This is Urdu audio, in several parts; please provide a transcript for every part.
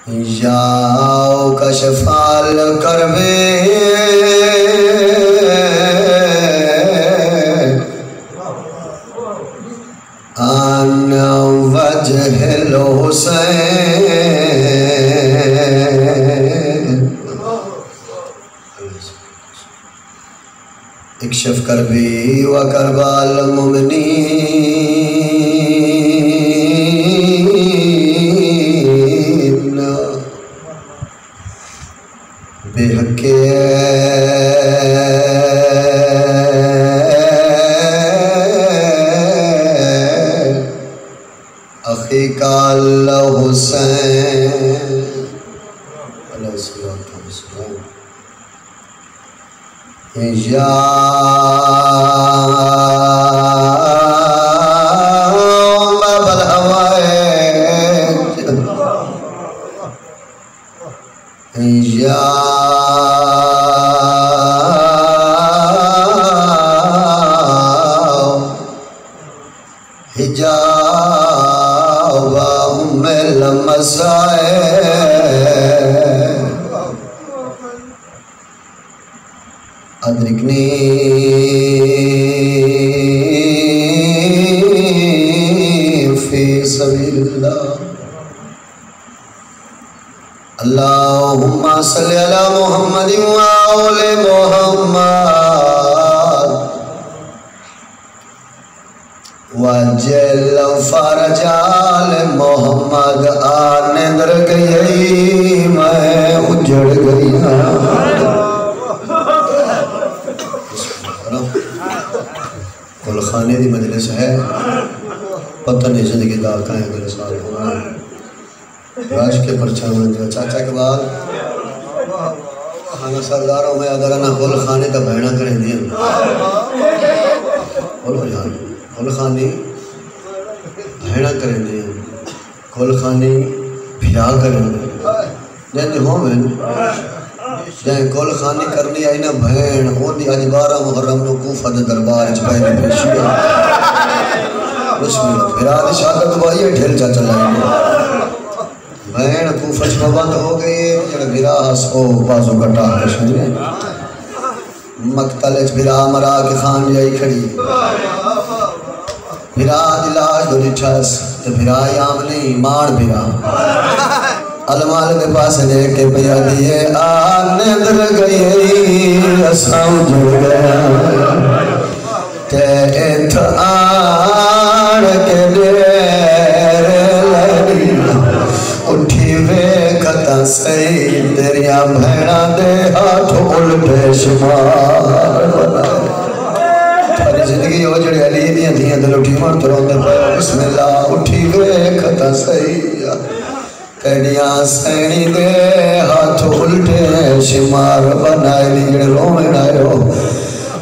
یا کشف الکرب عن وجه الحسین اکشف کربی و کرب المؤمنین بحق اخیک الحسین علیہ الصلوۃ والسلام یا باب الحوائج یا حجاب ام المسائل ادرکنی فی سبیل اللہ اللہم صلی علی محمد وآل محمد وجل فرج آل محمد آنندر گئی میں اجڑ گئی کل خانے دی مجلس ہے پتہ نہیں زندگی دا کہیں میرے سارے ہونا راش کے پرچاون جو چاچا کے بعد خانہ سرداروں میں اگر انا کل خانے دا بہنا کریں دیا بولو جان کل خانی بہنا کریں دیا کل خانی بھیا کریں دیا جن ہوں میں جائیں کل خانی کرنی آئی نا بہن ہون دی آج 12 محرم نو کوفہ دے دربار اچ پہنے پیشی ہے بسم اللہ پھر آدھی شاکت بائی ہے ڈھیل چاچا لائیں بہن کوفہ چھ بند ہو گئی جڑے بھرا ہسو بازو گٹا کشن ہے مقتل اچ بھرا مرا کے خان جائی کھڑی بھرا دلاش دو لٹھاس تو بھرا یامنی مار بھرا علمال کے پاس لے کے پیا دیئے آنے در گئی اساں جڑ گیا تیت آن کے دیر لگی اٹھی وے کتا سید دریا بھیڑا دے ہاتھ الٹے شمار بنائے تھاری زندگی ہو جڑے علی دیاں دیاں دل اٹھی مر تو روندے پایا بسم اللہ اٹھی وے کتا سید کڑیاں سینی دے ہاتھ الٹے شمار بنائے لیڑ رو میں نائیو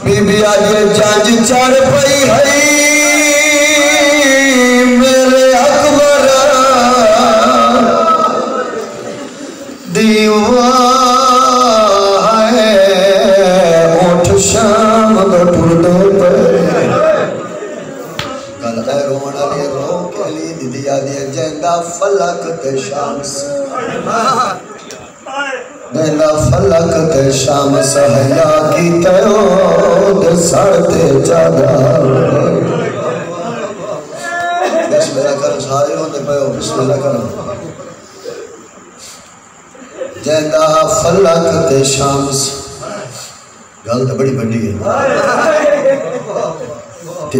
بی بی آجے جانج چار پئی ہئی میرے اکبر دیوان ہے اٹھ شام دو ٹردے پر گل ہے رونا لے رو کے لی دیا دیا جیندہ فلک تے شامس جیندہ فلک تے شامس حیا کی تیو دے سڑتے جاگا بسم اللہ کرو سارے ہوندے پہو بسم اللہ کرو جیندہ فلک تے شامس گل تو بڑی بڑی ہے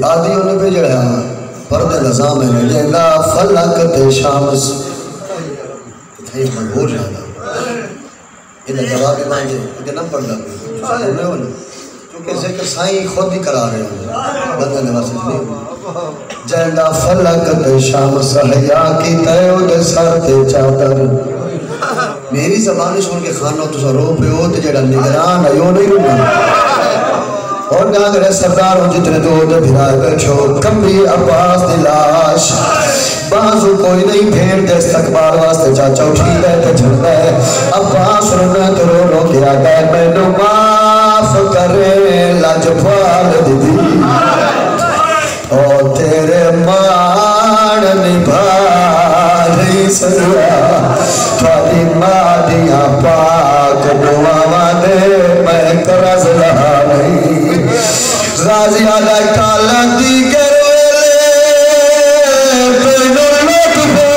آدھی انہیں پہ جڑا پردے نظام ہے جیندہ فلک تے شامس تھے مجبور جانا انہیں جوابی مانجے انہیں نم پڑھ لگے کیونکہ ذکر سائیں خود ہی کرا رہے ہیں بندہ نواز نہیں جیندہ فلک تے شامس حیا کی تیو دے سر تے چادر میری زبانی سن کے خانوں تو سا رو پہ ہو تے جڑا نگران ہے یوں نہیں رونا اور ناگرے سرداروں جتنے دو دے بھرائے بیٹھو کمبی عباس دلاش بازو کوئی نہیں پھیر دے استقبال واسطے چاچا اٹھی دے تے جھڑ دے عباس رونا تو رو رو کیا گئے میں نو معاف کرے لاجپال دیدی اور تیرے مان نبھا نہیں سنیا تھوڑی مادیاں پاک دعاواں دے میں قرض رہا نہیں غازی آدھا کالا دیگر ویلے بینو لوٹ پہ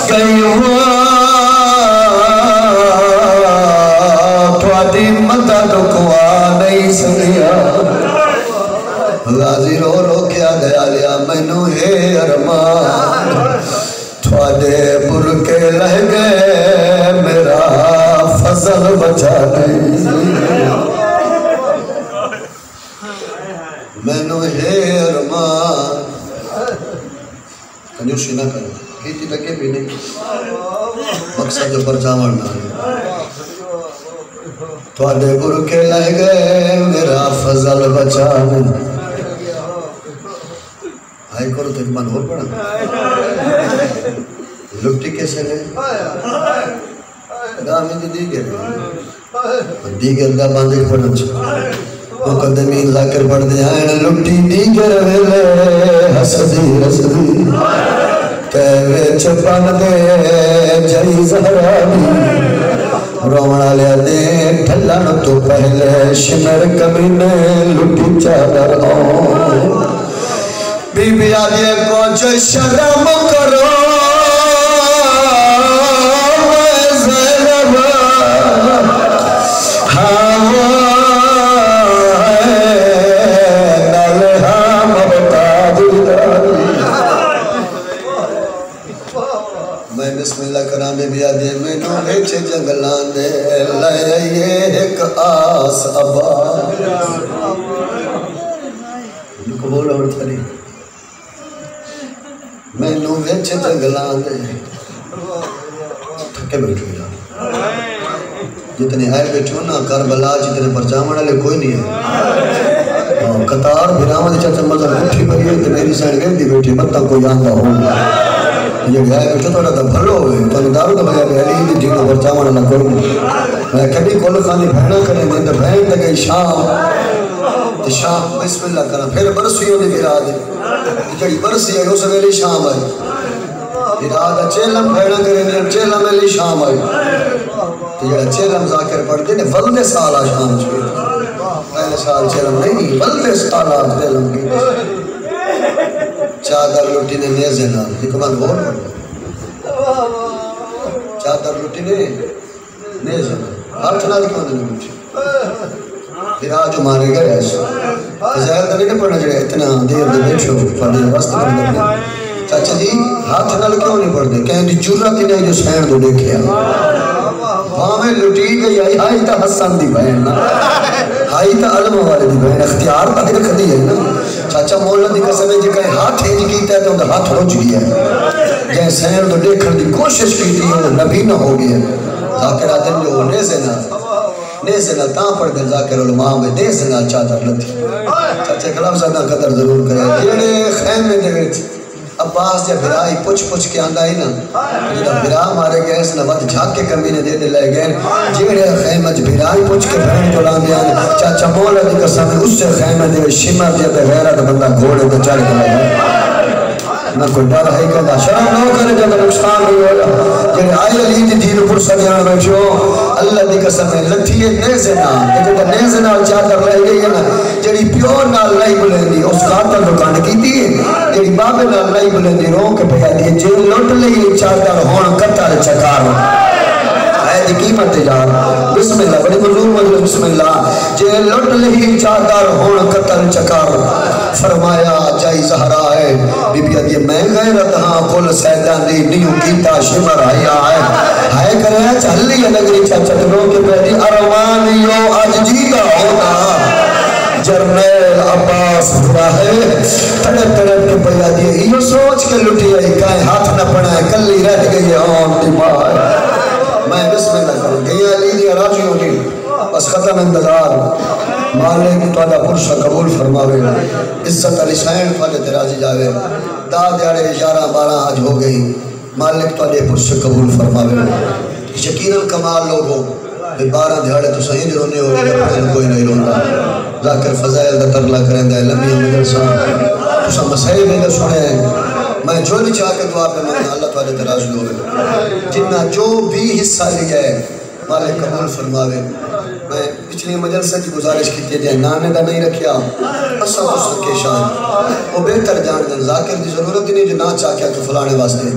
کئی تھوڑی مدد کوا نہیں سنیا غازی رو رو کیا گیا لیا مینو ہے ارمان تھوڑے برکے لہ گئے میرا فضل بچا نہیں مینو ہے ارمان کنجوسی نہ کرو کیتی تکے بھی نہیں مقصد جو پر جامڑنا ہے تھوڑے برکے لہ گئے میرا فضل بچا نہیں آئی کرو تو ایمان ہو پڑا لکٹی کیسے لے دامی دیگر دا باندھے پڑھا چھا مقدمین لاکر پڑھ دے آئین لکٹی دیگر ویلے حسدی رسدی کہوے چھپان دے جائی زہرانی رومنا لیا دے ٹھلن تو پہلے شمر کمینے لکٹی چادر آؤں بی بی آدھے کچھ شرم کرو میں زینب نالہا مبتاد میں بسم اللہ کرام بی بی آدھے میں نو ایچ جنگلان دے لائے یہ ایک آس ابا انکو بولا اڑتا نہیں میں نو ویچ جنگلان دے تھکے بیٹھو یا جتنے آئے بیٹھو نا کربلا جتنے پرچامڑا لے کوئی نہیں ہے قطار بھراما دے چاچا مزر اٹھی بھری ہے میری سائن گئے دی بیٹھی مطا کوئی آنگا ہو یہ آئے بیٹھو توڑا تا بھلو ہوئے تو انہیں دارو دا بھیا بھیا لی دی جنگو پرچامڑا نہ کرو میں کبھی کل خانی بھینا کریں دیں در بھین دا گئی شام بسم اللہ کرنا پھر برسی ہونے کی راہ دے جڑی برسی ہے اس ویلی شام آئی ارادہ چیلم بھیڑا کرنے چیلم ویلی شام آئی تو جڑا چیلم ذاکر پڑھتے ہیں ولد سالہ شام چھوئے پہلے سال چیلم نہیں ولد سالہ چیلم کی چادر لٹی نے نیزے نام حکمت غور پڑھا چادر لٹی نے نیزے نام ہاتھ نال کیوں نے لٹی پھر آج مارے گئے ایسا زہر دنے نہیں پڑھنا جڑے اتنا دیر دے بیٹھو پڑھنے واسط پڑھنے دے چاچا جی ہاتھ نال کیوں نہیں پڑھ دے کہیں دی جرہ کی نہیں جو سین دو دیکھے وہاں میں لٹی گئی ہائی تا حسن دی بہن ہائی تا علم والے دی بہن اختیار تا رکھ دی ہے نا چاچا مولا دی قسم ہے جی کہیں ہاتھ ہیج کیتا ہے تو انہا ہاتھ رچ گیا ہے جہاں سین دو دیکھن دی کوشش کی تھی وہ نبی نہ ہو گیا ذاکر آدم جو نیزے نہ تاں پڑھ دیں ذاکر علماء میں نیزے نہ چادر لتی چاچے کلام زدہ قدر ضرور کرے جیڑے خیمے دے ویچ عباس جب بھرائی پچھ کے آندہ ہی نا جب بھرا مارے گئے اس نے وقت جھاک کے کمینے دے دے لے گئے جیڑے خیمہ جب بھرائی پچھ کے بھرین جو لاندے آنے چاچا مولا دی قسم اس سے خیمہ دے شمر جب غیرہ دا بندہ گھوڑے دا چڑھ کے لگا نہ کوئی ڈر ہے کہ شرم نہ کرے جب نقصان نہیں ہوگا جنہیں آئی علی دی دین پر سجانا بیٹھو اللہ دی قسم ہے لٹھیے نیزے نال جب نیزے نال چادر لے گئی ہے نا جڑی پیور نال لائی بلندی اس قاتل دکان کی تھی جڑی بابے نال لائی بلندی رو کے پہا دی جیل لٹ لئی چادر ہون قتل چکار ہے دی قیمت جار بسم اللہ بڑی مظلوم مجلس بسم اللہ جیل لٹ لئی چادر ہون قتل چکار فرمایا جائی زہرا ہے بی بی آدھی میں غیرت ہاں کل سیدان دی نیو کیتا شمر آیا ہے کرے چلی ہے نگری چچتنوں کے بیٹی ارمانیو آج جیتا ہوتا جرنیل عباس ہوا ہے تڑپ تڑپ کے پہا دیئے یہ سوچ کے لٹی ہے کہیں ہاتھ نہ پڑھائے کلی رہ گئی ہے آن دماغ میں بسم اللہ کروں گئی علی دی راجی ہوگی بس ختم اندازار مالک توڑا پرشا قبول فرماوے عزت علی سین فالے تراجی جاوے دا دیارے 11-12 آج ہو گئی مالک توڑے پرشا قبول فرماوے یقیناً کمال لوگوں 12 دیارے تو صحیح رونے ہو گئے کوئی نہیں روندہ ذاکر فضائل دا ترلا کریں دے لمبی مدرسہ تو سا مسئلے میں دے سنے میں جھولی چاہ کے دعا پہ مانگنا اللہ تعالی تراضی ہوئے جنہ جو بھی حصہ لیا ہے مالک قبول فرماوے میں پچھلی مجلسہ کی گزارش کی تھی نانے دا نہیں رکھیا اسا تو سکے شان وہ بہتر جان دن ذاکر دی ضرورت نہیں جو نہ چاہ کیا تو فلانے واسطے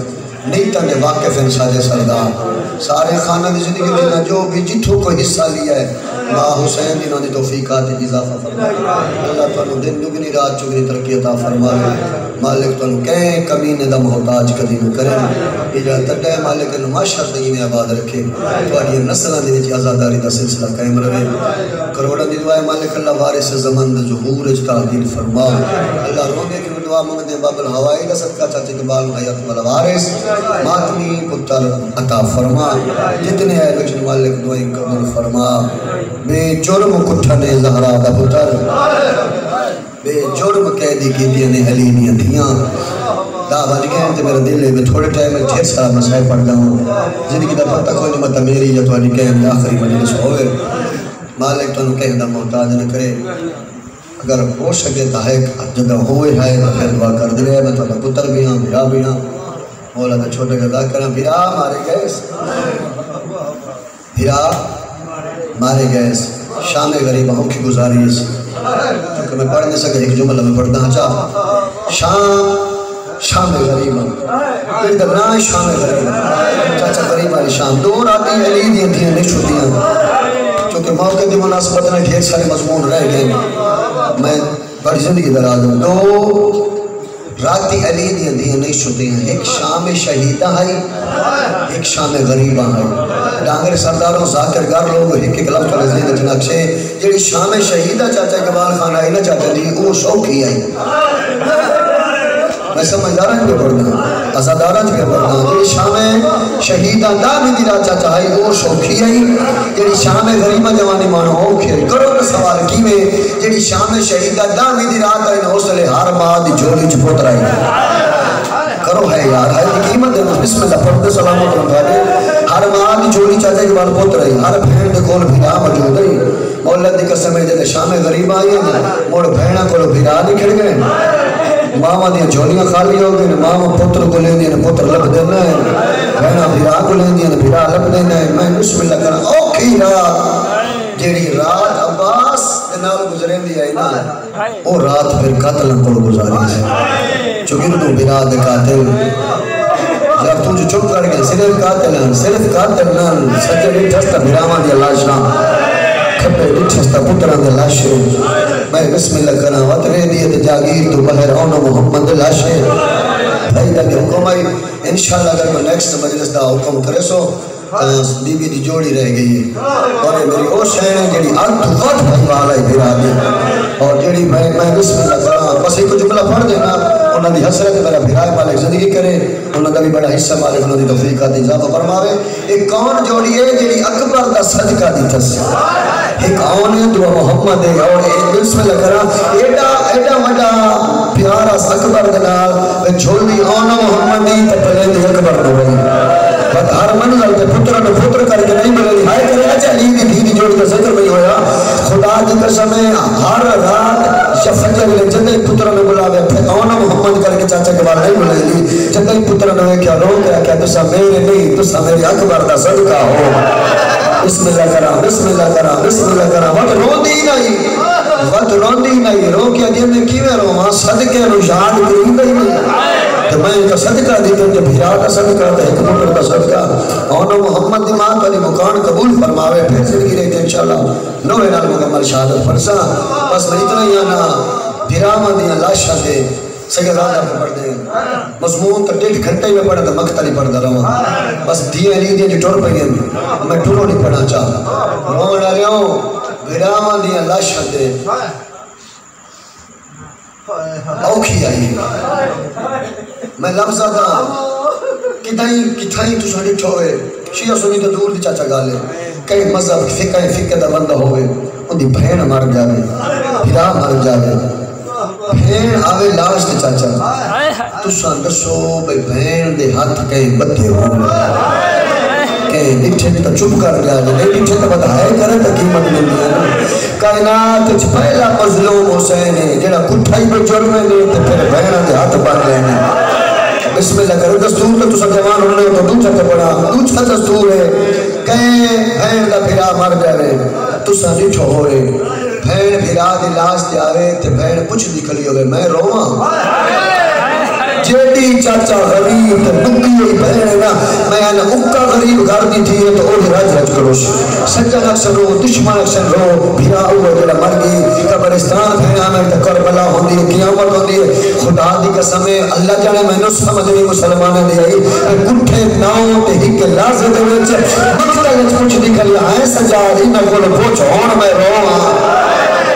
نہیں تنے واقف انساج سردار سارے خانہ دی زندگی دینا جو بھی جتھوں کو حصہ لیا ہے ماں حسین دینا دی توفیقات اضافہ فرمائے اللہ تعالیٰ دن دگنی رات چگنی ترقی عطا فرمائے مالک تعالیٰ کہیں کمینے دا محتاج کدی نہ کریں یہ جا تٹے مالک نماشر دین آباد رکھے توڑی نسلہ دی وچ آزاداری دا سلسلہ قائم رہے کروڑا دی دعائے مالک اللہ وارث زمان دا ظہور اجتاہدین فرما اللہ رونے کی دعا مانگتے ہیں باب الہوائی کا صدقہ چاچے قبال حیات والا وارث ماتمی پتر عطا فرما جتنے ہے بچن مالک دعائیں قبول فرما بے جرم کٹھنے زہرا دا پتر بے جرم قیدی کی دینے حلینیاں دھیاں دا بھاج گئے ہیں میرا دل ہے میں تھوڑے ٹائم میں ڈھیر سارا مسائل پڑھ گا ہوں زندگی دا پتہ کوئی نہیں مطلب میری یا تو آنی کہیں آخری مجلس ہوئے مالک تو انہوں کہیں دا محتاج نہ کرے اگر ہو سکے تا ہے جگہ ہوئے ہے تو پھر دعا کر دلے میں تو اللہ پتر بھی ہاں بھیرا بھی ہاں مولا دا چھوٹے کا دا کرنا بھیرا مارے گئے بھیرا مارے گئے شام غریبہ ہوں کی گزاریس کیونکہ میں پڑھ نہیں سکتا ایک جملہ میں پڑھتا ہاں چاہ شام غریبہ ایک دبنا شام غریبہ چاچا غریب والی شام دو راتی علی دیاں دیاں نہیں چھوٹیاں چونکہ موقع دی مناسبت نے ڈھیر سارے مضمون رہ گئے میں بڑی زندگی دراز ہوں دو راتی علی دیاں دیاں نہیں چھوٹیاں ایک شام شہیدہ ہے ایک شام غریبہ ہے ڈانگر سرداروں ذاکر گار لوگ ایک لفظ والے ذہن جنکشے جیڑی شام شہیدہ چاچا کبال خانہ ہے نا چاچا جی وہ شوقی ہے میں سمجھدارہ جو پڑھنا ازادارہ جو پڑھنا جیڑی شام شہیدہ دا بھی دی رات چاچا ہے وہ شوقی ہے جیڑی شام غریبہ جوانی مانو ہو کھیل کرو نا سوال کی میں جیڑی شام شہیدہ دا بھی دی رات ہے نا حسلے ہر ماہ دی جولی چپوت رہی کرو ہے یار ہے دی قیمت ہے بسم اللہ پڑھتے سلام علیکم ہر ماہ دی جولی چاچا کے بال پوت رہی ہر بھین دے کول بھیرا موجود ہے مولد دی قسم ہے جیسے شام غریبہ آئی ہے موڑ بھینا کول بھیرا نکل گئے ماما دیا جھولیاں خالی ہو گئے ماما پتر کو لیں دیا پتر لب دینا ہے بہنا بھیرا کو لیں دیا بھیرا لب دینا ہے میں بسم اللہ کرنا اوکھی رات جیڑی رات عباس نال گزریں دیا ہے نا وہ رات پھر قتل کو گزاری ہے چونکہ تو بھیرا دے قاتل جب تو جو چپ کر گئے صرف قاتل سجڑی ٹھستا بھیراما دیا لاشنا کھپے ٹھستا پتران دے لاشے میں بسم اللہ کرنا وطرے دیت جاگیر تو بہر اونو محمد لاشے بھائی دا حکم آئی انشاءاللہ اگر میں نیکسٹ مجلس دا حکم کرے سو بی بی دی جوڑی رہ گئی ہے اور میری او شہر ہے جیڑی آگ تو وقت بھائی والا ہی بھیرا دی اور جیڑی میں بسم اللہ کرنا بس ایک جملہ پڑھ دینا انہوں نے حسرت میرا بھیرائی مالک زندگی کرے انہوں نے بھی بڑا حصہ مالک انہوں نے توفیقات اضافہ فرماوے ایک کون جوڑی ہے جیڑی اکبر دا صدقہ دی تس ایک کون ہے دعا محمد ہے اور ایک بسم اللہ کرنا ایڈا مڈا پیارا اکبر دنال جھولی اونا محمد دی تپلے دی اکبر دو گئی بات ہر منظر دے پتر نے پتر کر کے نہیں ملے ہائے کرے اچھا لی دی جوڑی کا ذکر نہیں ہویا خدا دی قسم ہے ہر رات شفجر لے جدے پتر نے بلاوے پھر اونا محمد کر کے چاچا کے بار نہیں ملے لی جدے پتر نے کیا رو کیا تسا میرے نہیں تسا میرے اکبر دا صدقہ ہو بسم اللہ کرا بسم اللہ کرا بسم اللہ کرا وقت روندی نہیں رو کیا دینے کیوے رو ماں صدقے رو یاد کریں گئی نہیں تو میں ان کا صدقہ دیتے ہیں جب بھیرا کا صدقہ تھا ایک مطلب کا صدقہ اور محمد دی ماں کا مکان قبول فرماوے پھر زندگی رہتے ہیں انشاءاللہ نوے نال مکمل شہادت فرسا بس میں اتنا ہی آنا بھیرا ماں دیا لاشا دے سید آدھا پر پڑھ دیں مضمون تو 1.5 گھنٹے میں پڑھا تھا مقتلی پڑھتا رہا بس دیئے علی دیئے جو ٹور پہ گئے میں ٹوروں نہیں پڑھنا چاہتا روان آ رہا ہوں بھیرا ماں دیا لاشا دے اوکھی آئی میں لفظ آتا کتھائیں تو ساڑی ٹھوئے شیعہ سنی تو دور دی چاچا گالے کئی مذہب فقہ دا بندہ ہوئے ان دی بہن مر جاوے بھیرا مر جاوے بہن آوے لاش دے چاچا تو سان دسو بھئی بہن دے ہاتھ کہیں بدھے ہوئے کہیں ڈٹھے تو چپ کر گیا نہیں ڈٹھے تو بتائے کرے تو قیمت مل گیا کائنات چھ پہلا مظلوم حسین ہے جڑا کٹھائی پہ جرمے لے تو پھر بہنہ دے ہاتھ پڑھ لینے بسم اللہ کرو دستور تو تسا جوان ہونے تو دوسرا تے پڑھا دوسرا دستور ہے کہیں بھین دا پھرا مر جاوے تسا نٹھو ہوئے بھین پھرا دی لاش تے آوے تے بھین پوچھ دی کھلی ہوئے میں رواں جیڑی چاچا غریب تے دکھی ہوئی بہن ہے نا میں آنا اکا غریب گھر دی تھی ہے تو او دی راج رج کرو سجن اکثر رو دشمن اکثر رو بھیرا اوہ جڑا مر گئی قبرستان پھینا میں تے کربلا ہوندی ہے قیامت ہوندی ہے خدا دی قسم ہے اللہ جانے میں نو سمجھ نہیں مسلمانہ دی آئی کٹھے ناؤں تے ہی کے لازے دے وچ مقتل وچ کچھ نکلی آئے سجاد انہا کو پوچھ ہون میں رواں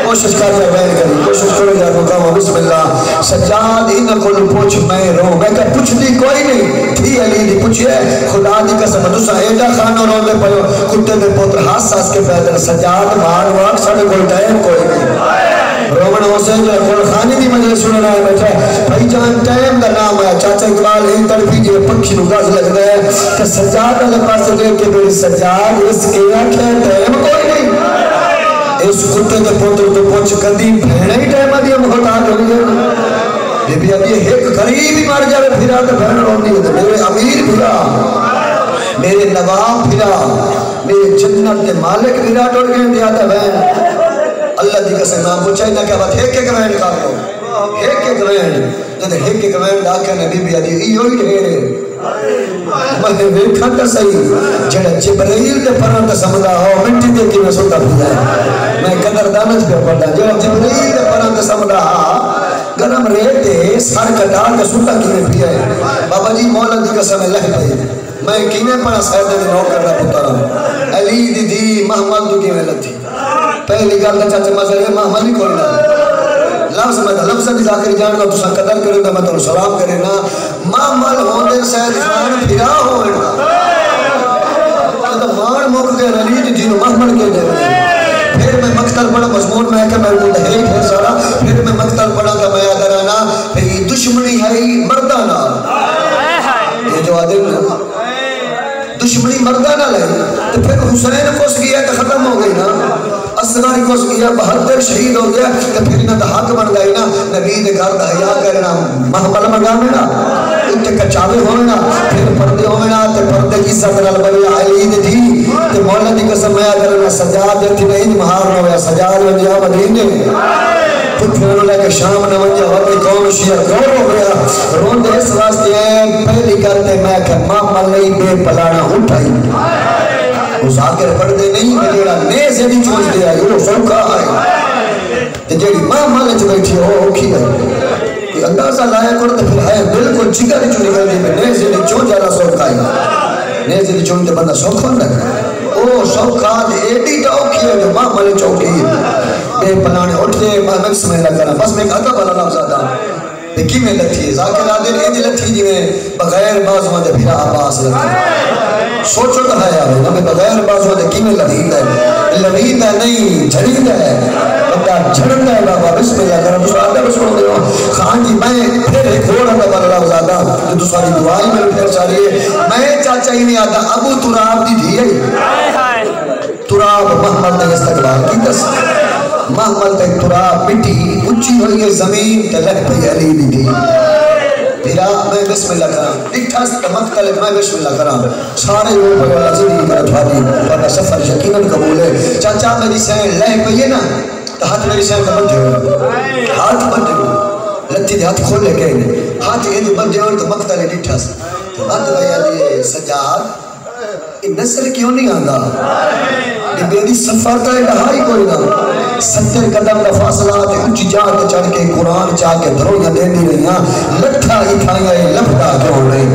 کوشش کر جائے بہن کری کوشش کرو جائے مقام بسم اللہ سجاد انہا کو پوچھ میں رو میں کہا پوچھ دی کوئی نہیں تھی علی دی پوچھئے خدا دی قسم دوسرا ایڈا خانہ رو دے پہو کتے دے پوتر ہاتھ ساس کے پیدر سجاد مار واق ساڑھے کوئی ٹائم کوئی نہیں رومن حسین جو ہے خانی دی مجھے سننا ہے بیٹھا بھائی جان ٹائم دا نام ہے چاچا اقبال ہی تڑپی جو پکشی نگاز لگ رہے ہیں کہ سجاد اللہ پاس دے کے میری سجاد اس کے آنکھیں ٹائم کوئی نہیں اس کتے دے پوتر تو پوچھ کدی بھیڑا ہی ٹائم آدھی ہم خطا کری ہے بی بی ابھی ایک غریب ہی مار جائے پھرا تو بہن روندی ہے میرے امیر پھرا میرے نواب پھرا میرے جنت کے مالک پھرا ٹوڑ گئے دیا تھا بہن اللہ دی قسم نام پوچھا ہی نہ کہا بات ایک ایک بہن کھا لو ایک بہن جب ایک ایک بہن ڈاکہ نے بی بی ابھی ایو ہی ڈھیرے میں ویکھا تا صحیح جڑا جبرائیل دے پران تے سمجھا ہو مٹی دے کی میں سوتا پھر جائے میں قدر دانش پہ پڑھا جڑا جبرائیل دے پران تے سمجھا گرم رہتے سار کٹا کے سوتا کی میں پھر آئے بابا جی مولا دی قسم اللہ پہ میں کینے پڑا سیدہ دی نو کر رہا پتارا علی دی دی محمد دو کی محلت تھی پہلی گال دا چاچے مذہر ہے محمد ہی کوئی نہ لفظ میں تھا لفظ بھی ذاکر جان گا تو سا قدر کرے گا میں تو سلام کرے نا محمد ہوندے سید خان پھرا ہوئے تو مان موقع کے رلید جنہوں محمد کے دے پھر میں مقتل پڑا مضمون میں کہ میں بولتا ہے پھر سارا پھر میں مقتل پڑا کہ میں ادرانا پھر یہ دشمنی ہے مردانہ یہ جو عادل دشمنی مردانہ لے تو پھر حسین کوس گیا تو ختم ہو گئی نا اسراری کوس گیا بہتر شہید ہو گیا تو پھر نہ حق بن گئی نا نبی دے گھر دا حیا کرنا محمل منگا میں نا اتنے کچاوے ہوئے نا پھر پردے ہوئے نا تو پردے کی سطر البوی آئی دی تھی تو مولا دی قسم میں کرنا سجاد دیتی نہیں مہار نہ ہویا سجاد ونجا مدینے پھر انہوں لے کے شام نہ ونجا ہوتی قوم شیعہ گور ہو گیا روندے اس واسطے ہیں پہلی کرتے میں کہ محمل نہیں بے پلانا اٹھائی اس آکر پڑھتے نہیں ملیڑا نیزے نہیں چوچ دیا یہ وہ سوکھا آئے تو جیڑی ماں مالے چھ بیٹھی ہو اوکھی ہے کہ اندازہ لائے کرتے پھر ہے بالکل چکا نہیں چوڑی گئی میں نیزے نہیں چوچ جانا سوکھا ہے نیزے نہیں چوچ دے بندہ سوکھا نہیں او سوکھا دے ایڈی تا اوکھی ہے جو ماں مالے چوٹی ہے بے پلانے اٹھتے ماں نفس میں لگ کرنا بس میں ایک عدب والا لفظ آتا لیکی میں لتھی ہے ذاکر آدھر ایدی لتھی جی میں بغیر بازوہ دے پھرا عباس لتھی سوچو تو ہے یار ہمیں بغیر بازوہ دے کی میں لگید ہے لگید ہے نہیں جھڑید ہے بندہ جھڑند ہے بابا بسم اللہ کرم دوسرا آدھا بسم اللہ خان جی میں پھر ایک اور عدب والا لفظ آتا جو دوسرا دی دعائی میں پھر چاہیے میں چاچا ہی نہیں آتا ابو تراب دی دھی ہے تراب محمد نے استقبال کی دس محمد تک تراب مٹی اچھی ہوئی ہے زمین تلک پہ علی دی دی پھرا میں بسم اللہ کرام لکھا سکتا مختلف میں بسم اللہ کرام سارے لوگ پر اللہ زندگی کرت بھاتی اور سفر یقیناً قبول ہے چاچا میری سین لہ پہ نا تو ہاتھ میری سین کا بندے ہو ہاتھ بندے ہو لتی دے ہاتھ کھول لے گئے ہاتھ یہ بندے ہو تو مختلف لکھا سکتا تو ہاتھ بھائی علی سجاد یہ نصر کیوں نہیں آندا یہ میری سفر تا ڈہائی کوئی نہ 70 قدم کا فاصلہ تے اونچی جات چڑھ کے قرآن چاہ کے دھرویاں دیندی رہیاں لٹھا اٹھائیاں لفظا کیوں نہیں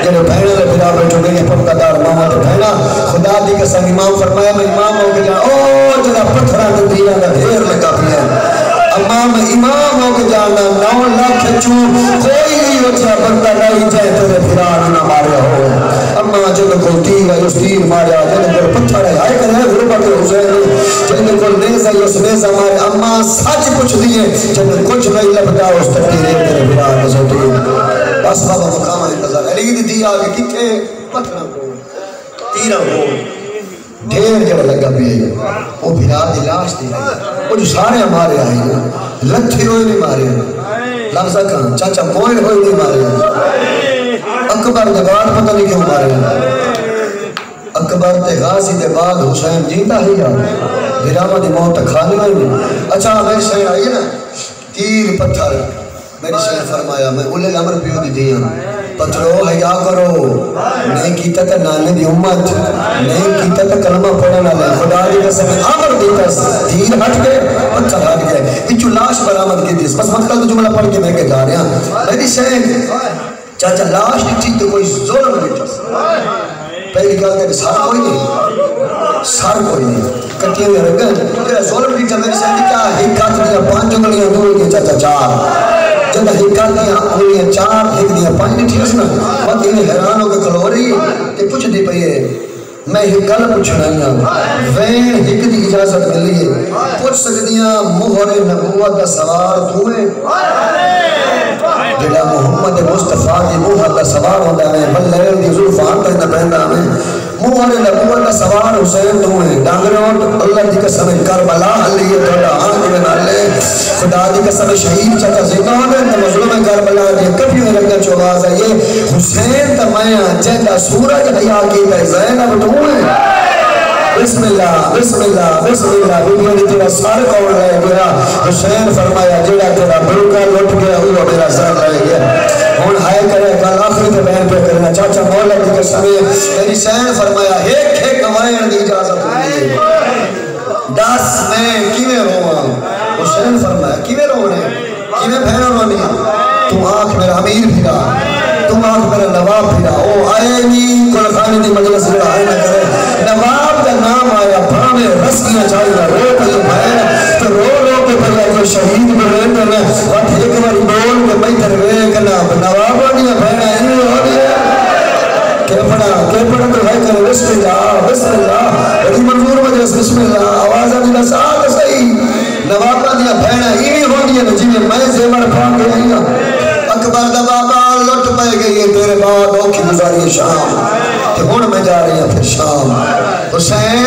جڑے بہنوں دے بھرا بیٹھو میری پردہ دار ماما تے بہنا خدا دی قسم امام فرمایا میں امام ہو کے جا او جڑا پتھراں تے دیاں دا ڈھیر لگا پیا امام ہو کے جانا 9 لاکھ چوں کوئی نہیں اچھا بندہ نہیں جائے تیرے پھران نہ ماریا ہو اما جن کو تیر ہے اس تیر ماریا جن کو پتھر ہے آئے کر ہے غربت حسین جن کو نیزہ ہے اس نیزہ مارے اما سچ پوچھ دیئے جن کچھ نہیں لبدا اس تکیر ہے تیرے پھران نہ بس بابا مقام انتظار علی دی دی آگے کتھے پتھران کو تیران کو ڈھیر جڑا لگا بھی ہے وہ بھرا دی لاش دی ہے وہ جو سارے ہمارے آئے ہیں لتھی ہوئے نہیں مارے ہیں لفظہ کہاں چاچا موئے ہوئے نہیں مارے ہیں اکبر دے بعد پتہ نہیں کیوں مارے اکبر تے غازی دے بعد حسین جیتا ہی یار گراما دی موت کھانی ہوئی نہیں. اچھا میری شہر آئی نا تیر پتھر میری شہر فرمایا میں اولے امر پیو دی دیا پتھرو حیا کرو نہیں کیتا تا نانے دی امت نہیں کیتا تا کلمہ پڑھنا لے خدا دی قسم امر دیتا تیر ہٹ گئے پتھر ہٹ گئے انچو لاش برآمد کی دیس بس مطلب تو جملہ پڑھ کے میں کے جا رہے ہیں میری شہر چاچا لاش کی چیز تو کوئی ظلم نہیں چاہتا پہلی گل ہے سار کوئی نہیں سار کوئی نہیں کٹیاں ہوئے رنگن جیسا ظلم بھی میری شہر دی کیا ہکات دیا 5 انگلیاں دور دیا چاچا 4 جب ہکات دیا انگلیاں 4 ہک دیا 5 نہیں ٹھیک سنا وقت انہیں حیران ہو کے کھلو رہی کہ پوچھ دی پئی ہے میں ایک گل پوچھنا ہوں وین ہک دی اجازت ملی ہے پوچھ سکدیاں مہر نبوت دا سوار دوئے جڑا محمد مصطفیٰ دی مہر دا سوار ہوتا ہے بلیل دی زلفان پہنا پہنا ہمیں مہر نبوت دا سوار حسین دوئے ڈانگرون اللہ دی قسم کربلا علیہ توڑا آنکھ میں نالے خدا دی قسم شہید چاہتا زندہ ہونے تو مظلوم کربلا دی کبھی میں رکھا چواز ہے یہ حسین تمہیاں جہاں سورج حیاء کی تے زینب دوئے بسم اللہ بسم اللہ بسم اللہ دنیا نے تیرا سار کون رہے گیا حسین فرمایا جڑا تیرا بلکہ لٹ گیا ہوا میرا سر رہے گیا ہون ہائے کرے کل آخری پہ بہن پہ کرنا چاچا مولا دی قسم میری سین فرمایا ایک ایک وائن دی اجازت ہوئی دس میں کیویں رواں حسین فرمایا کیویں رونے کیویں بہن رونی تم آنکھ میرا امیر بھیرا تم آنکھ میرا نواب بھیرا او آئے نہیں کل خانے دی مجلس میں آئے نہ کرے نواب کا نام آیا پرانے رسکیاں چاہیے رو پہ بھائی تو رو کے پہلے کوئی شہید میں رہنے میں وقت ایک بار بول کے بیٹھر رہے کنا نواب آنیا بھائینا انہی ہو گیا کیپڑا تو بھائی کرے بسم اللہ بڑی منظور مجلس بسم اللہ آواز آدھا ساتھ صحیح نواب آنیا بھائینا انہی ہو گیا جی میں زیمر پھانگ گیا اکبر دا بابا لٹ پہ گئی ہے تیرے بعد اوکھی گزاری شام کہ ہون میں جا رہی ہیں پھر شام حسین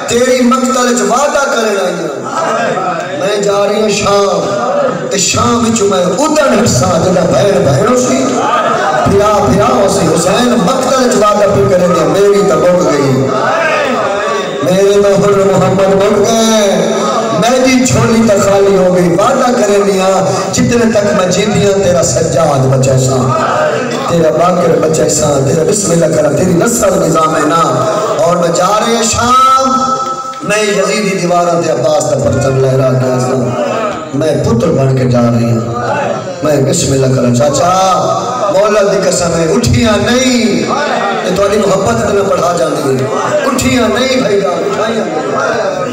تیری مقتل وعدہ کرے رہی میں جا رہی ہوں شام تے شام وچ میں ادن حصہ جڑا بہن بہنوں سی پھرا ہو سی حسین مقتل وعدہ پہ کرے گا میری تو مک گئی میرے محمد محمد مک گئے میری چھوڑی تک خالی ہو گئی وعدہ کرے لیا جتنے تک میں جیندیاں تیرا سجاد بچہ سا تیرا باقر بچہ سا تیرا بسم اللہ کرا تیری نصر نظام ہے نا اور میں جا رہے ہیں شام میں یزیدی دیوارہ تے عباس دا پرچم لہرا گیا سا میں پتر بن کے جا رہی ہوں میں بسم اللہ کرا چاچا مولا دی قسم ہے اٹھیاں نہیں یہ تو علی محبت دنہ پڑھا جاندی ہے اٹھیاں نہیں بھائی گا اٹھائیاں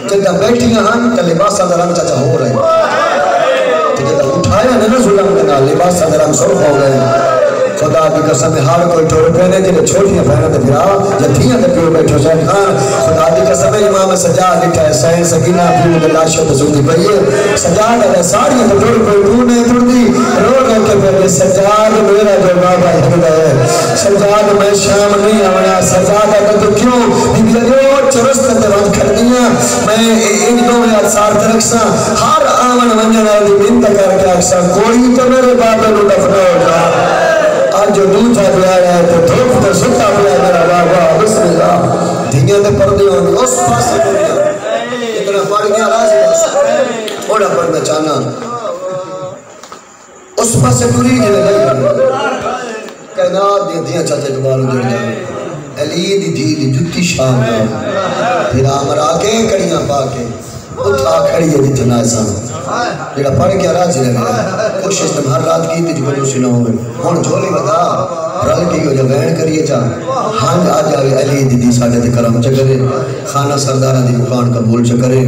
جدہ بیٹھیاں ہم تا لباسہ دا رنگ چاچا ہو رہے جدہ اٹھایا نہیں ظلم دینا لباسہ دا رنگ سرخ ہو گئے خدا کی قسم ہر کوئی ٹھوڑ پہنے جنہیں چھوٹیاں پہنے تے پھرا جتیاں تے پیو بیٹھو حسین خان خدا کی قسم امام سجاد لکھا ہے سین سکینہ پیو دے لاشوں تے سنتی پئی ہے سجاد ہے ساڑیاں تے ٹوڑ کوئی تو نہیں ٹوڑتی رو رو کے پہلے سجاد میرا جو بابا ہکدا ہے سجاد میں شام نہیں آونا سجاد ہے تو کیوں بیبیوں چرست تے وقت کر دیا میں ان دو میں اثار ترکسا ہر آمن ونجن والی بنت کر کے اکسا کوئی تو میرے بابے نو دفنا ہو جا آج جو دوچہ پہ آیا ہے تو دھوپ تو ستا پہ آیا میرا بابا بسم اللہ دھینیاں دے پردے ہوں اس پاس سے دنیا اتنا پڑھ گیا راز ہے تھوڑا پڑھنا چاہنا اس پاس سے پوری جنہیں لگی کائنات دیاں چاچے جبال جڑ جائے علی دی دی جتی شام دا پھر آمر آکے کڑیاں پاکے اتھا کھڑی ہے جتنا ایسا جڑا پڑھ کے راج لگا کوشش تم ہر رات کی تجھ کو سنا ہوئے ہون جھولی بتا رل کی ہو جا بہن کریے چاہ ہاں آ جاوے علی دی ساڑھے دے کرم چکرے خانہ سردارہ دی مکان قبول چکرے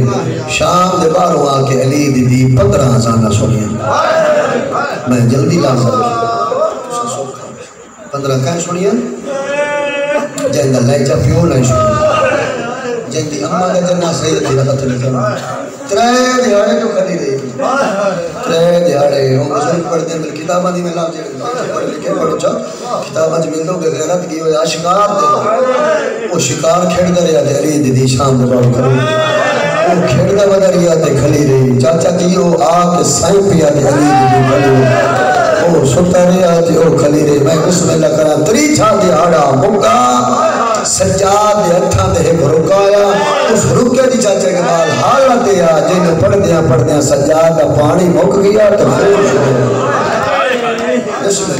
شام دے باروں آکے علی دی 15 زانہ سنیا میں جلدی لازم 15 کہیں سنیا جہندہ لائچہ پیو نہیں سنیا جہندی اممہ کا جنہ سید دی رکھت لکھا ترے دیہاڑے تو کھلی رہی ترے دیہاڑے ہم بزرگ پڑھتے ہیں کتابہ دی میں لاب جائے پڑھ لکھے پڑھو چاہ کتابہ جی ملدوں کے غیرت کی ہویا شکار دے وہ شکار کھڑ در یا دے علی دی شام دباؤ کرو وہ کھڑ در یا دے کھلی رہی چاچا کی وہ آگ سائن پیا دے علی دی کھلی او ستارے آتی او کھلیرے میں بسم اللہ کرا تری چھا دیہاڑا مکا سجاد دے ہتھاں دے ایک رکایا اس رکے دی چاچے کے بال حالت یا جن پڑھ دیاں سجاد دا پانی مک گیا تو بسم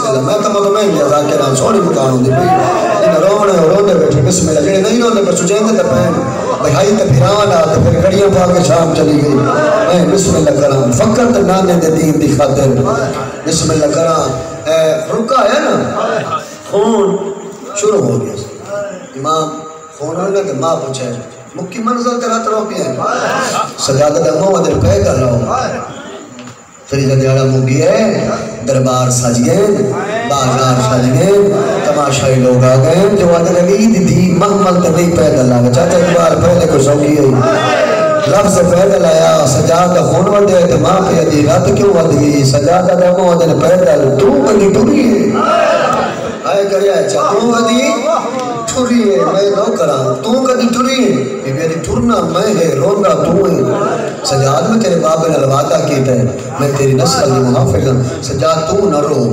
اللہ میں تو مطمئن لیا ذاکران سونی مکان ہوں دی بھی انہیں رونے اور رونے بیٹھے بسم اللہ جنہیں نہیں رونے پر سجیندے تے پہن بھائی تے پھرانا تے پھر گھڑیاں پا کے شام چلی گئی میں بسم اللہ کرام فقط نانے دے دین دی خاطر بسم اللہ کرام رکا ہے نا خون شروع ہو گیا امام خون ہونے کہ ماں پوچھے مکی منظر کرات رو پیا سجادہ دا مو ادھر پہ کر رہا فریضہ دیارہ موگی ہے دربار سج گئے بازار سج گئے تماشائی لوگ آ گئے جو آدھر عید دی محمل تے نہیں پیدل آگا چاہتا ایک بار پہلے کو سوکی ہے لفظ پیدل آیا سجادہ خون ودے تو ماں پہ دی رات کیوں ود گئی سجادہ دا مو ادھر پیدل تو کدی ٹوری ہے آئے کریا اچھا تو کدی ٹوری ہے میں نو کرا تو کدی ٹوری ہے بی بی دی ٹورنا میں ہے روندہ تو ہے سجاد میں تیرے باب نے وعدہ کیتا ہے میں تیری نسل دی محافظ ہوں سجاد تو نہ رو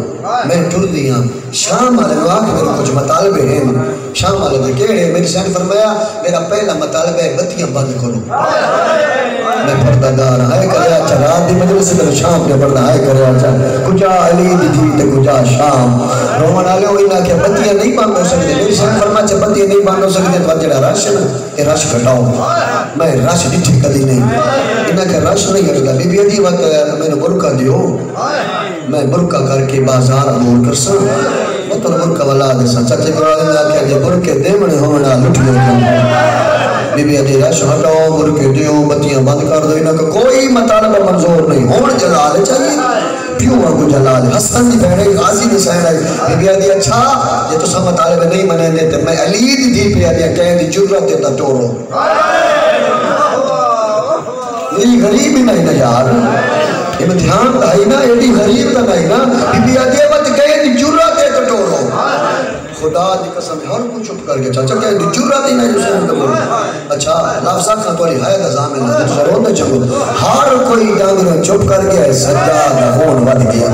میں ٹر دیا شام والے لوگ آکے میرے کچھ مطالبے ہیں شام والے میں کہڑے میری شہن فرمایا میرا پہلا مطالبہ ہے بتیاں بند کرو میں پردہ دار آئے کریا اچھا رات دی مجلس سے شام کے پردہ آئے کریا اچھا کجا علی دی تھی تے کجا شام رومن آلے ہوئی نہ کہ بتیاں نہیں بند ہو سکتے میری شہن فرمایا اچھا بتیاں نہیں بند ہو سکتے تو جڑا رش ہے نا یہ رش گھٹاؤ میں رش ڈٹھی کدی نہیں انہاں کہ رش نہیں کرتا بی بی دی وقت میں نے برکہ دیو میں برکہ کر کے بازار دور کر سا مطلب برکہ والا دے سا چچے قرآن میں آکھا جے برکے دے منے ہونا لٹ گئے بی بی دی رش ہٹاؤ برکے دیو بتیاں بند کر دو انہاں کہ کوئی مطالبہ منظور نہیں ہون جلال چاہیے پیوں کو جلال حسن دی بہنے غازی دی سہر ہے بی بی دی اچھا یہ تو سب مطالبہ نہیں منے دیتے میں علی دی پہ دیا کہیں دی جرت دیتا ٹورو یہ غریب ہی نہیں نا یار امتحان دائی نا ایڈی غریب دا نہیں نا بی بی آدھے وقت کہیں دی جرات ہے کٹورو خدا دی قسم ہر کو چپ کر گیا چاچا کہیں دی جرات ہی نہیں حسین دا بولو اچھا لفظہ کھا تولی حید ازام ہے تو سرون دے چکو ہر کوئی جانگرہ چپ کر گیا ہے سجاد خون ود گیا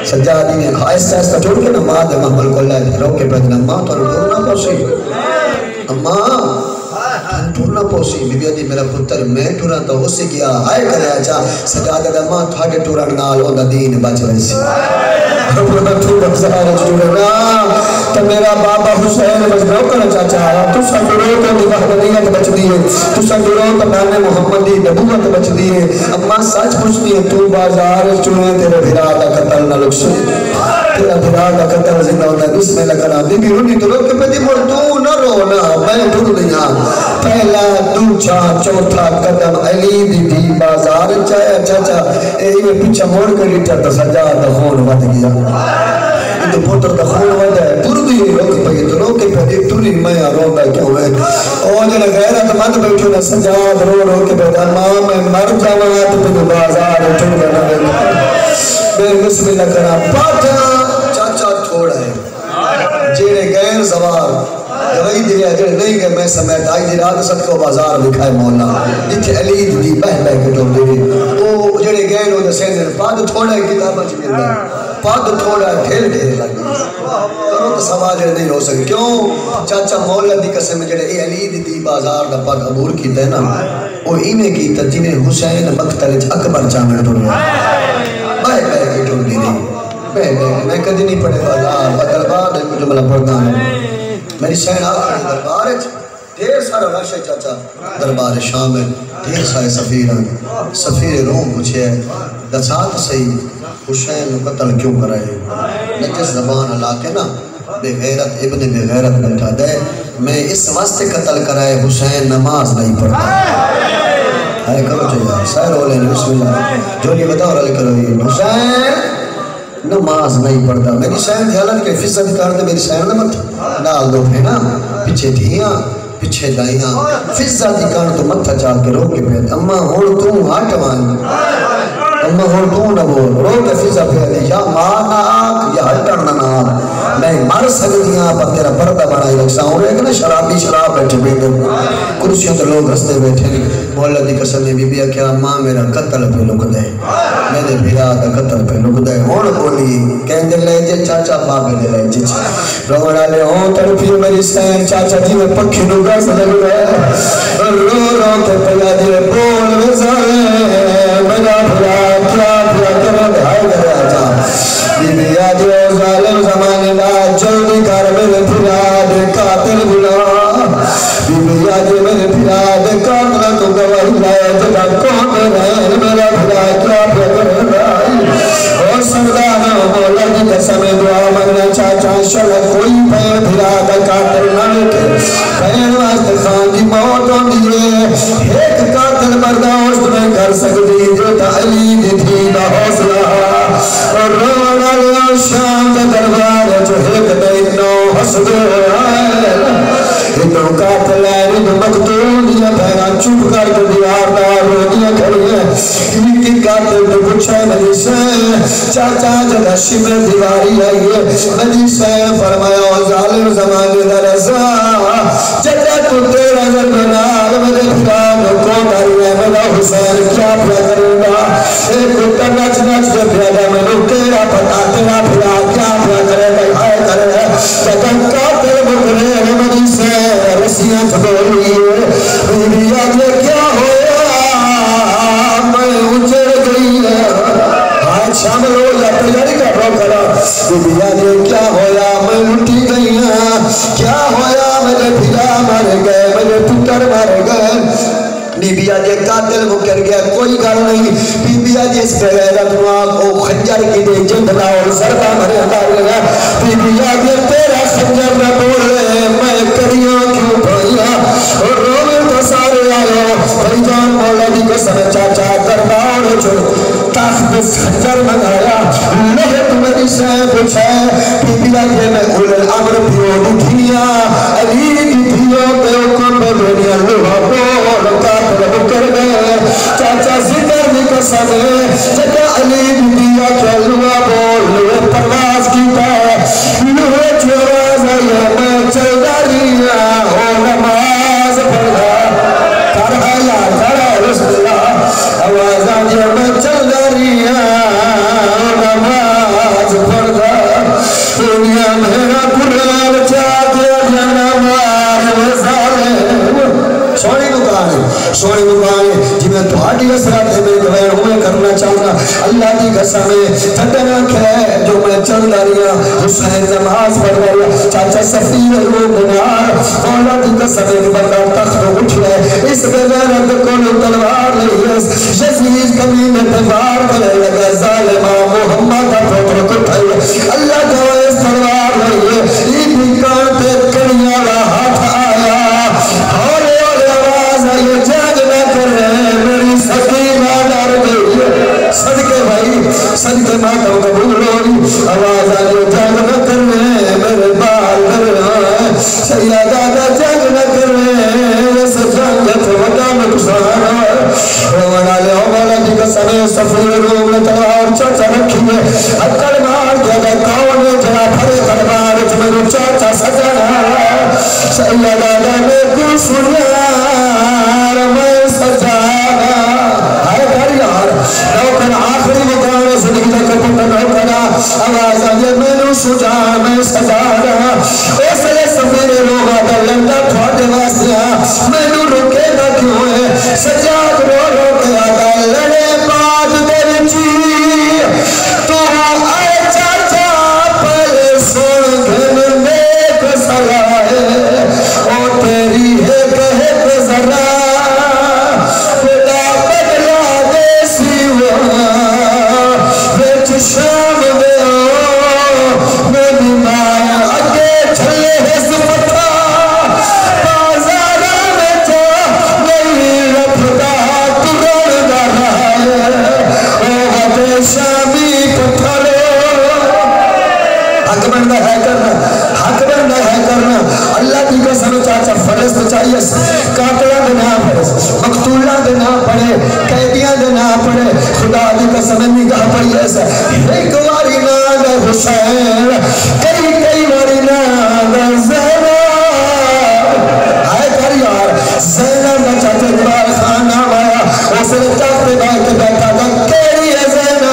سجادی نے آہستہ آہستہ چھوڑ کے نا ماں دے محمل کو لے روکے پیدنا ماں تو ڈورنا پوسی اماں ٹورنا پوسی بی بی دی میرا پتر میں ٹورنا تو ہو سے گیا آئے کرے اچھا سجادہ دا ماں تھاڑے ٹورن نال ہوندہ دین بچ رہی سی تو بزارہ ٹورنا تو میرا بابا حسین بچ روکنا چاچا تو سنگرو تو وحدانیت بچ دیئے تو سنگرو تو نام محمد دی نبوت بچ دیئے اماں سچ پوچھتی ہے تو بازار چنے تیرے بھرا دا قتل نہ لکھ سکے تیرا بھرا دا قتل زندہ ہوتا ہے بسم اللہ کرا بی بی رونی تو روکے پہ دی بول تو نہ رونا میں ٹھوڑ دیا پہلا دوچا چوتھا قدم علی دی بازار چاہیا چاچا یہ پیچھا موڑ کے لیٹا تا سجاد خون ود گیا یہ تو پوتر دا خون ود ہے ٹر دی روک پہ تو روکے پہ دی ٹری میں روندہ کیوں ہے او جنہ غیرت مند بیٹھو نا سجاد رو رو کے پہ ماں میں مر جاوات پہ بازار ٹھوڑ گنا میں بسم اللہ کرا پاٹا چاچا تھوڑا ہے جیرے غیر زوار جوائی دلی اجر نہیں کہ میں سمیت آئی دی رات سب کو بازار دکھائے مولا جتھے علی دی بہ بہ کے ٹور دے او جڑے گئے لوگ سینر پاد تھوڑا ہے کتابہ چ ملتا پاد تھوڑا ہے ڈھیر ڈھیر لگی کرو تو سوال نہیں ہو سکے کیوں چاچا مولا دی قسم جڑے اے علی دی بازار دا پاک عبور کیتا ہے نا او اینے کیتا جنہیں حسین مقتل اکبر چاہنے ٹور بہ بہ کے ٹور دی بہ بہ میں کدی نہیں پڑھے بازار دربار میں کچھ ملا پڑھنا میری سین آخری دربار ہے ڈھیر سارا رش ہے چاچا دربار شام ہے ڈھیر سارے سفیر ہیں سفیر روم پوچھے دسات صحیح حسین قتل کیوں کرائے نجس زبان اللہ کے نا بے غیرت ابن بے غیرت بیٹھا دے میں اس واسطے قتل کرائے حسین نماز نہیں پڑھتا آئے کرو چاہیے سائر ہو لیں بسم اللہ جو نہیں بتاؤ رہے کرو یہ حسین نماز نہیں پڑھتا میری سین دھیالت کے فضل کر دے میری سین نمت نال دو پھینا پچھے دھیاں پچھے دائیاں فضل دی کان تو متھا چاہ کے رو کے پھیل اما ہوڑ تو ہاٹ وائیں اما ہوڑ تو نہ بول رو کے فضل پھیل یا مانا آگ یا ہٹر نہ نام میں مر سکتیاں پر تیرا پردہ بنائی رکھسا ہوں ایک نا شرابی شراب بیٹھے بیٹھے کرسیوں تو لوگ رستے بیٹھے مولا دی قسم بی بی کیا ماں میرا قتل پہ لک دے میرے بھیرا دا قتل پہ نکدہ ہون بولی کہن دے لے جے چاچا بابے دے لے جے روڑا لے ہون تڑپی میری سین چاچا جی میں پکھی نگا سے لگ رہا رو رو کے پیا دے بول وزارے میرا بھیرا کیا بھیرا کرو دے آئے گرے آجا بی بی آجے ظالم زمانے لا جلدی کر میرے بھیرا دے قاتل بلا بی بی آجے میرے بھیرا دے قاتل تو گواہی لائے جگہ کون رہے میرا بھیرا کیا بھیرا اور سردانا مولا کی قسم دعا منگنا چاچا شرح کوئی پیر بھرا دا قاتل نہ لکے پیر واسطے خان کی موت ہوں دیئے ایک قاتل برداشت میں کر سکتی جو تا علی دی تھی دا حوصلہ اور رونا لیا شام دا دربار جو ایک دینو حسد آئے اتنو قاتل ہے اتنو مقتول دیا پہنا چوپ کر کے دیار دار رو دیا کھڑی ہے ان کی قاتل تو پوچھا مجھے سے چاچا جگہ شمر دیواری آئی ہے مجھے سے فرمایا ظالم زمانے دا رضا چاچا تو تیرا ذربنار مجھے پھرانو کو داری ہے میرا حسین کیا پھر کروں گا ایک کتا نچ نچ کے پھیدا میں لوگ تیرا پتا تیرا پھرا کیا پھر کرے گا آئے کرے ہے چاچا قاتل بکرے مجھے سے رسیاں چھوڑی ہے میری آجے کیا ہویا میں اجڑ گئی ہے آج شامل ہو یا تیاری کا روکڑا میری آجے کیا ہویا میں اٹھی گئی ہوں کیا ہویا میرے بھیرا مر گئے میرے پتر مر گئے بی بی آجے قاتل مکر گیا کوئی گل نہیں بی بی آجے اس پہ غیرت نواق او خنجر کی دے جندنا اور ضربہ مرے اندار لگا بی بی آجے تیرا خنجر نہ بولے میں کریاں کیوں بھائیا اور رومن تو سارے آئے بھائی جان مولا دی قسم چاچا دربار چھوڑ تاخت خنجر منگایا لہے تمہاری سے پوچھے بی بی آجے میں اول الامر پیو دی دھنیا علی دی پیو پہ حکم پہ دنیا لوہا بول قاتل کر گئے چاچا ذکر دی قسم چاچا علی دی دیا چلوا بول لوہے پرواز کی پہ لوہے چواز آئے میں چل داریا ہو نماز پڑھا کرہا یا کرہ رسول اللہ آواز آئے میں چل داریا ہو نماز پڑھا دنیا میرا قرآن چاہتے جنمار وزارے سوڑی مکانے جی میں تھوڑی اثرات میں دوائر ہوئے کرنا چاہتا اللہ کی قسم تھٹنا کھے جو میں چل داریا حسین نماز پڑھ رہا چاچا سفیر روح بنار مولا کی قسم ایک بردار تخت اٹھ رہے اس بغیرت کون تلوار لئی یزید کمی میں تلوار کرے لگا ظالمہ محمد پتر کٹھائی اللہ کا اس تلوار لئی ایک نکان پہ کڑیاں ہاتھ آیا ہولے یہ جاگ نہ کر رہے میری سکینہ ڈر گئی صدقے بھائی صدقے ماتا قبول ہوئی آواز آئے جاگ نہ کر رہے میرے بال ڈر رہے سیادہ جاگ نہ کر رہے سجانت وقا نقصان رونا لے مولا کی قسم سفیر روم نے تلوار چاچا رکھی ہے اکڑ مار جگہ کون جنا پھڑے دربار جمعے چاچا سجانا سیادہ نے کو سنیا میں سجانا ہے گھر یار نوکر آخری مقام زندگی کا کپتا نوکرا آواز آئے میں نو سجا میں سجانا اس لئے سفیر لوگ آتا لندہ تھوڑے واسیا میں نو رکے نہ کیوں ہے سجاد رو رو کے آتا لڑے بات دل جی تو آئے چاچا پہلے سن گھن نیک صلاح ہے او تیری ہے کہے پہ ذرا خدا بدلا دے سیوا بیچ شام دے میں بیمار اگے چھلے ہے سپتا بازارہ میں جا نہیں رفتا ترڑ دا رہا ہے او غدے شامی پتھرو حق بندہ ہے کرنا اللہ کی قسم چاچا فرض تو چاہیے قاتلہ دے نہ فرض مقتولہ دے نہ پڑے قیدیاں دے نہ پڑے خدا کی قسم نگاہ پڑی ایسا ایک واری نام حسین کئی واری نام زینب آئے کر یار زینب کا چاچا دوبار خان نام آیا اسے چاہتے بات بیٹھا تھا کیری ہے زینب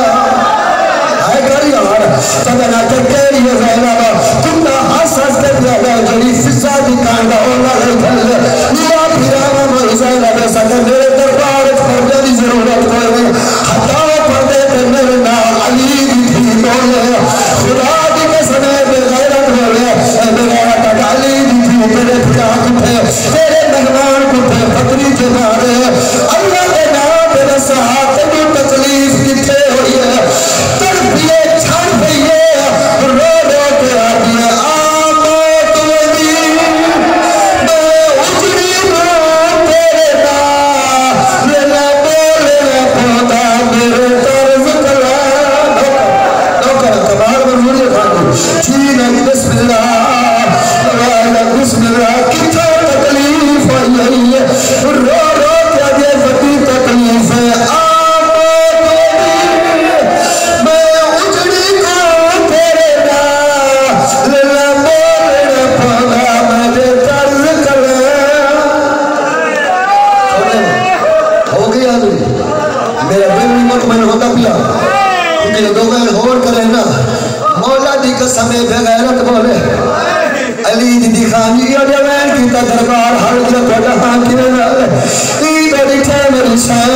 دی کانڈا اولا لئی کھلے یا پیرانا موزائی لگے سکے میرے دربار پردے دی ضرورت کوئی ہٹاؤ پردے پہ میرے نام علی دی تھی بولے خدا دی قسم بے غیرت بولے بے غیرت علی دی تھی تیرے پھا کٹھے تیرے مہمان کٹھے پتری جمارے اللہ کے نام میرے صحات کو تکلیف کٹھے ہوئی ہے تڑپیے چھڑ پئیے رو رو کے آدھیے آمات ولی میں اجڑی ہوں تیرے نام لینا بولے پودا میرے طرز کلا نوکر کمال مرمولی خانو چینا بسم اللہ بسم اللہ کتا تکلیف ہوئی ہے رو رو کے آدھیے فتی تکلیف ہے سمے بغیرت بولے علی دی خانی اور جوین کی دربار ہر جگہ جہاں کی نالے عید اور اٹھے میری شاہ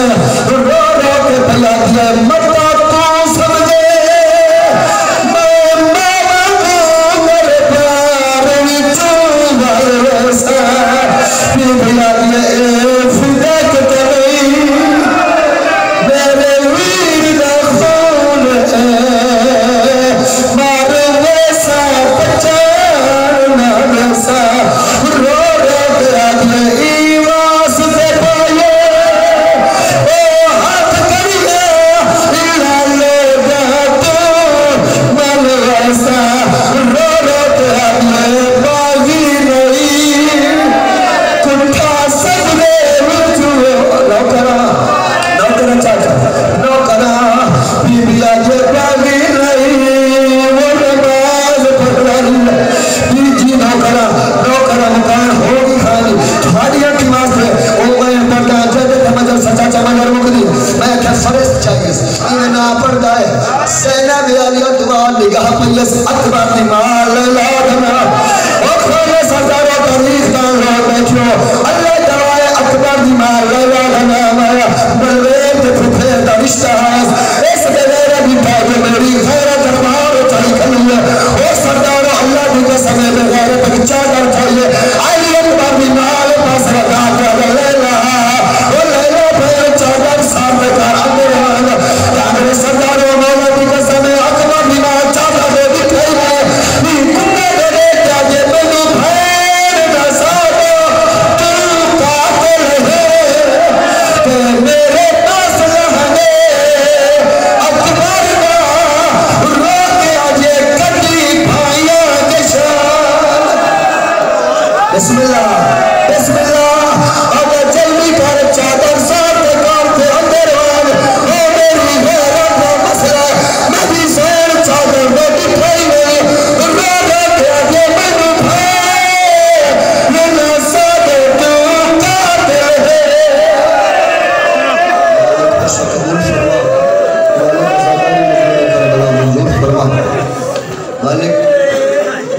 رو رو کے پیا دیا مطا تو سمجھے میں ماما کو میرے پیار وچوں بھروسہ پھر پیا دیا اے فدق تبئی میرے ویر دا خون ہے اکبر مال لادنا وکھونے سرداروں تاریخ دان لوگ بیٹھو اللہ دوائے اکبر مال لادنا مایا بلویت پھوپے دا رشتہ اس بغیر بھی پاگے میری غیرت دربار چاہی کھلی ہے وہ سرداروں اللہ دی قسم بغیر بچہ در چاہیے علی اکبر مال پاس لگا کر لیلا وہ لیلا پھر چادر سامنے کر اندر کامل سرداروں مولا دی قسم اکبر مال چادر بسم اللہ بسم اللہ اگر جلدی کر چادر ساتھ کارتے اندر آن او میری غیرت کا مسئلہ میں بھی سیر چادر میں بٹھائی گئی رو رو کے آگے میں بھائی لینا سادے تو قاتل ہے قبول فرما مالک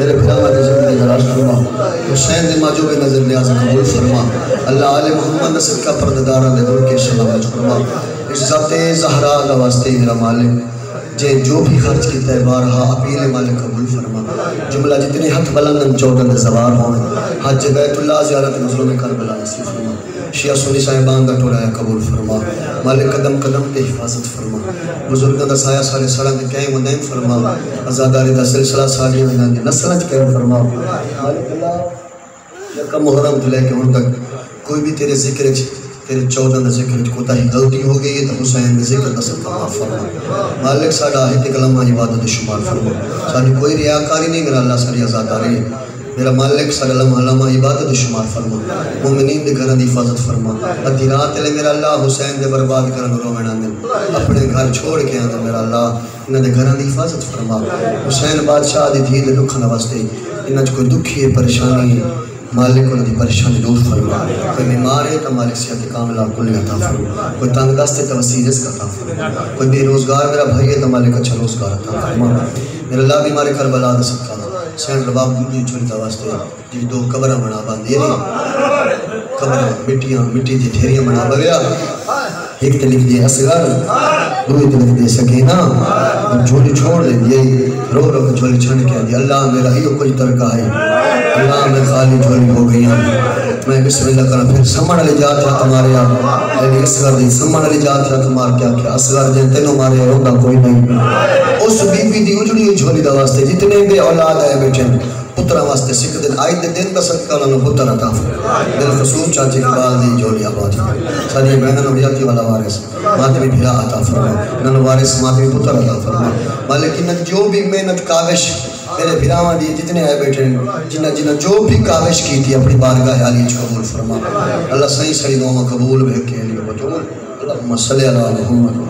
میرے بھرامہ کی زندگی دراز فرما حسین دی ماجوب نظر نیاز قبول فرما اللہ آل محمد نصر کا پرددارہ دے دور کے شلامت فرما اس ذات زہرا اللہ واسطے میرا مالک جو بھی خرچ کیتا ہے بارہا اپیل مالک قبول فرما جملہ جتنی حق بلندن چودن دے زوار ہوئے حج بیت اللہ زیارت مظلوم کربلا نصیب فرما شیعہ سنی صاحبان دا ٹولا ہے قبول فرما مالک قدم قدم تے حفاظت فرما بزرگاں دا سایہ سارے سڑاں دے قائم و دائم فرما ازاداری دا سلسلہ سالی و دی نسلج قائم فرما مالک اللہ یکا محرم تو لے کے ان تک کوئی بھی تیرے ذکر تیرے 14 دا ذکر کوتا ہی غلطی ہو گئی ہے تو حسین دے ذکر دا سلطہ معاف فرما مالک ساڑا آہت کلمہ عبادت شمار فرما ساڑی کوئی ریاکاری نہیں میرا اللہ ساری ازاداری ہے میرا مالک صلی اللہ علامہ عبادت شمار فرما مومنین دے گھران دی حفاظت فرما ادھی رات لے میرا اللہ حسین دے برباد کرن رو مینان دے اپنے گھر چھوڑ کے آندے میرا اللہ انہاں دے گھران دی حفاظت فرما حسین بادشاہ دی دھی دے دکھا نواستے انہاں جو کوئی دکھی ہے پریشانی ہے مالک انہاں دی پریشانی دور فرما کوئی بیمار ہے تو مالک صحت کاملہ کلی عطا فرما کوئی تنگ دست ہے تو وسیع رزق عطا فرما کوئی بے روزگار میرا بھائی ہے تو مالک اچھا روزگار عطا فرما میرا اللہ بیمار کربلا دا صدقہ سین رباب دنیا چھوڑی کا واسطے جی دو قبرہ بنا باندھے قبرہ مٹی دی ڈھیریاں بنا بگیا ایک تلک دے اصغر دوئی تلک دے سکینہ جھولی چھوڑ دے یہ رو رو کے جھولی چھڑ کے دی اللہ میرا ہی کچھ ترکہ ہے اللہ میں خالی جھولی ہو گئی میں بسم اللہ کرنا پھر سمن علی جات ہے تمہارے یعنی اصغر دی سمن علی جات ہے تمہارے کیا کیا اصغر جن تینوں مارے روندہ کوئی نہیں اس بی بی دی اجڑی ہوئی جھولی دا واسطے جتنے بے اولاد آئے بیٹھے پترہ واسطے سکھ دن آئی دن کا صدقہ لنو پتر عطا فرما دل خصوص چاچے اقبال دی جھولی آباد ساری بہنن و بیاتی والا وارث ماتمی بھیرا عطا فرما نن وارث ماتمی پتر عطا فرما مالکین جو بھی محنت کاوش میرے بھیراواں دی جتنے آئے بیٹھے جنہ جو بھی کاوش کی تھی اپنی بارگاہ علی قبول فرما اللہ صحیح صحیح دعا قبول بھیکے علی وجول اللہم صلی اللہ محمد